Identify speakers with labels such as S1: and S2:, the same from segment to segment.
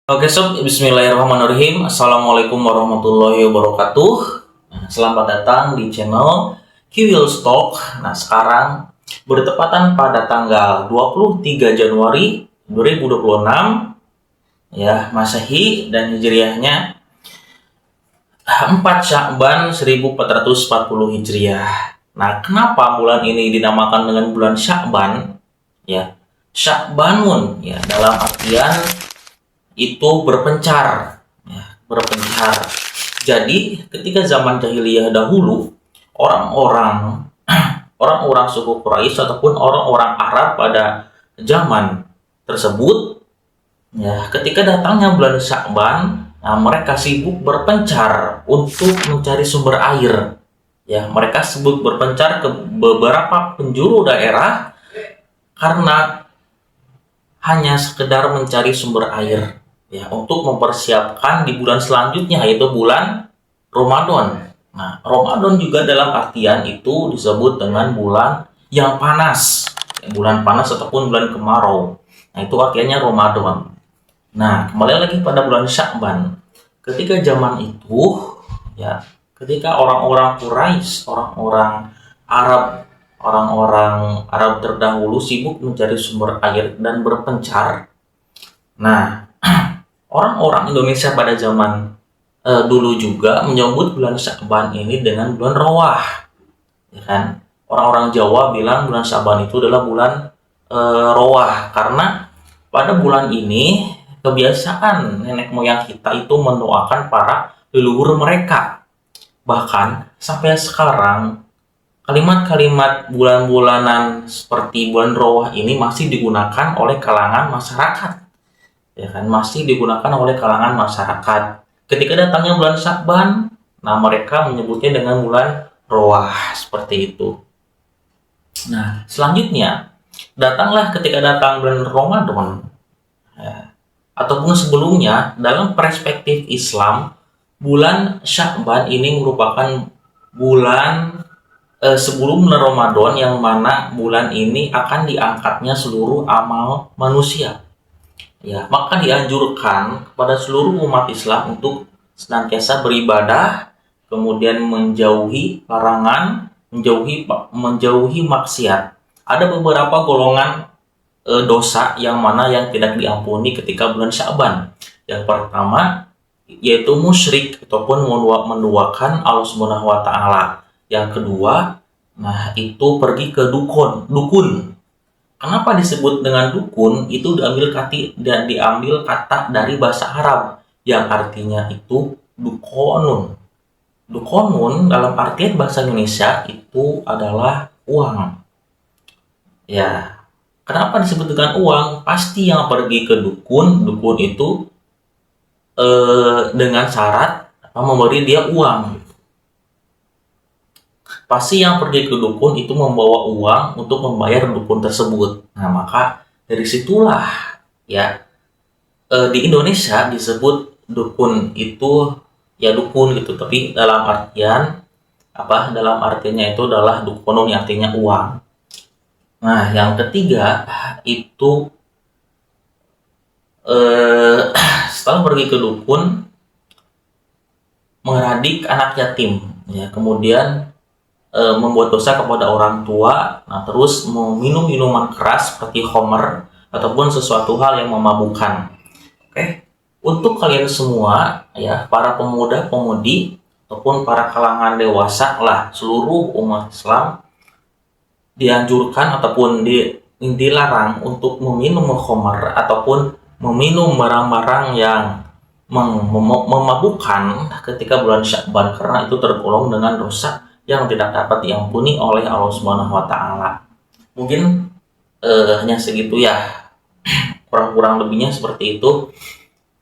S1: Oke sob, bismillahirrahmanirrahim. Assalamualaikum warahmatullahi wabarakatuh. Selamat datang di channel Kiwil Stock. Nah, sekarang bertepatan pada tanggal 23 Januari 2026 ya, Masehi, dan Hijriahnya 4 Sya'ban 1440 Hijriah. Nah, kenapa bulan ini dinamakan dengan bulan Sya'ban? Ya, Sya'banun ya, dalam artian itu berpencar ya, berpencar. Jadi ketika zaman jahiliyah dahulu, orang-orang orang-orang suku Quraisy ataupun orang-orang Arab pada zaman tersebut ya, ketika datangnya bulan Sya'ban, nah, mereka sibuk berpencar untuk mencari sumber air ya. Mereka sibuk berpencar ke beberapa penjuru daerah karena hanya sekedar mencari sumber air ya, untuk mempersiapkan di bulan selanjutnya, yaitu bulan Ramadan. Nah, Ramadan juga dalam artian itu disebut dengan bulan yang panas, bulan panas ataupun bulan kemarau. Nah, itu artinya Ramadan. Nah, kembali lagi pada bulan Sya'ban. Ketika zaman itu ya, ketika orang-orang Quraisy, orang-orang Arab terdahulu sibuk mencari sumber air dan berpencar. Nah, orang-orang Indonesia pada zaman dulu juga menyebut bulan Sya'ban ini dengan bulan Rawah, ya kan? Orang-orang Jawa bilang bulan Sya'ban itu adalah bulan Rawah karena pada bulan ini kebiasaan nenek moyang kita itu mendoakan para leluhur mereka. Bahkan sampai sekarang kalimat-kalimat bulan-bulanan seperti bulan Rawah ini masih digunakan oleh kalangan masyarakat, ya kan, masih digunakan oleh kalangan masyarakat. Ketika datangnya bulan Sya'ban, nah, mereka menyebutnya dengan bulan Rawah, seperti itu. Nah, selanjutnya datanglah ketika datang bulan Ramadan ya, ataupun sebelumnya. Dalam perspektif Islam, bulan Sya'ban ini merupakan bulan sebelum Ramadan, yang mana bulan ini akan diangkatnya seluruh amal manusia. Ya, maka dianjurkan kepada seluruh umat Islam untuk senantiasa beribadah, kemudian menjauhi larangan, menjauhi maksiat. Ada beberapa golongan dosa yang mana yang tidak diampuni ketika bulan Sya'ban. Yang pertama yaitu musyrik ataupun menduakan Allah Subhanahu wa taala. Yang kedua, nah, itu pergi ke dukun. Kenapa disebut dengan dukun? Itu diambil kata dari bahasa Arab yang artinya itu dukonun. Dukonun dalam artian bahasa Indonesia itu adalah uang. Ya, kenapa disebut dengan uang? Pasti yang pergi ke dukun itu dengan syarat memberi dia uang. Pasti yang pergi ke dukun itu membawa uang untuk membayar dukun tersebut. Nah, maka dari situlah ya, di Indonesia disebut dukun itu ya dukun gitu, tapi dalam artian apa? Dalam artinya itu adalah dukunun yang artinya uang. Nah, yang ketiga itu setelah pergi ke dukun, mengeradik anak yatim ya, kemudian membuat dosa kepada orang tua, nah, terus meminum minuman keras seperti khamr ataupun sesuatu hal yang memabukkan. Oke, untuk kalian semua ya, para pemuda-pemudi ataupun para kalangan dewasa lah, seluruh umat Islam dianjurkan ataupun dilarang untuk meminum khamr ataupun meminum barang-barang yang memabukkan ketika bulan Sya'ban, karena itu tergolong dengan dosa yang tidak dapat diampuni oleh Allah Subhanahu wa taala. Mungkin hanya segitu ya. Kurang-kurang lebihnya seperti itu.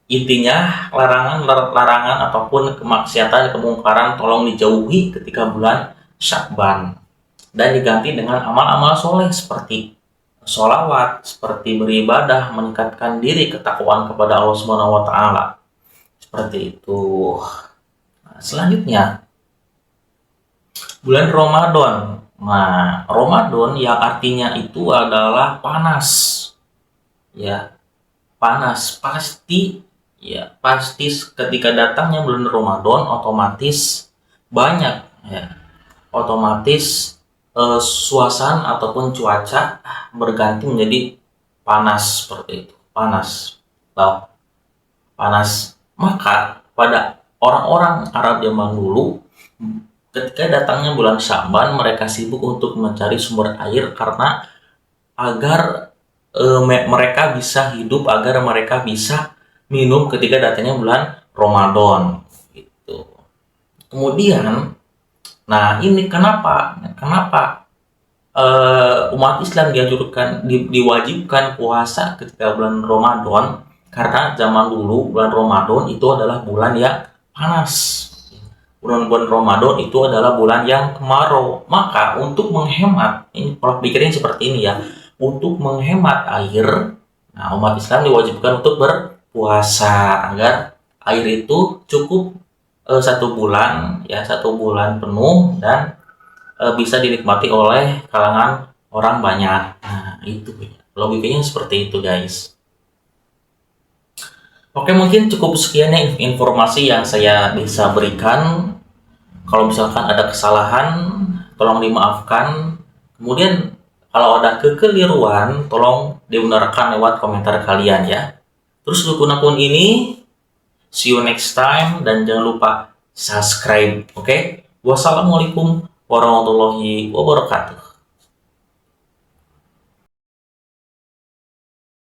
S1: Intinya larangan ataupun kemaksiatan, kemungkaran tolong dijauhi ketika bulan Sya'ban dan diganti dengan amal-amal soleh seperti sholawat, seperti beribadah, meningkatkan diri ketakwaan kepada Allah Subhanahu wa taala. Seperti itu. Nah, selanjutnya bulan Ramadan. Nah, Ramadan yang artinya itu adalah panas. Ya, panas. Pasti Ya, pasti ketika datangnya bulan Ramadan otomatis banyak ya. Otomatis suasana ataupun cuaca berganti menjadi panas seperti itu. Panas. Tahu? Panas. Maka pada orang-orang Arab zaman dulu ketika datangnya bulan Syaban mereka sibuk untuk mencari sumber air karena agar mereka bisa hidup, agar mereka bisa minum ketika datangnya bulan Ramadan gitu. Kemudian, nah ini kenapa umat Islam diwajibkan puasa ketika bulan Ramadan, karena zaman dulu bulan Ramadan itu adalah bulan yang panas. Bulan-bulan Ramadan itu adalah bulan yang kemarau. Maka untuk menghemat, ini pola pikirnya seperti ini ya, untuk menghemat air, nah umat Islam diwajibkan untuk berpuasa agar air itu cukup 1 bulan ya, 1 bulan penuh dan bisa dinikmati oleh kalangan orang banyak. Nah itu logikanya seperti itu guys. Oke, mungkin cukup sekian ya informasi yang saya bisa berikan. Kalau misalkan ada kesalahan, tolong dimaafkan. Kemudian kalau ada kekeliruan, tolong dibenarkan lewat komentar kalian ya. Terus dukung akun ini. See you next time dan jangan lupa subscribe. Oke? Wassalamualaikum warahmatullahi wabarakatuh.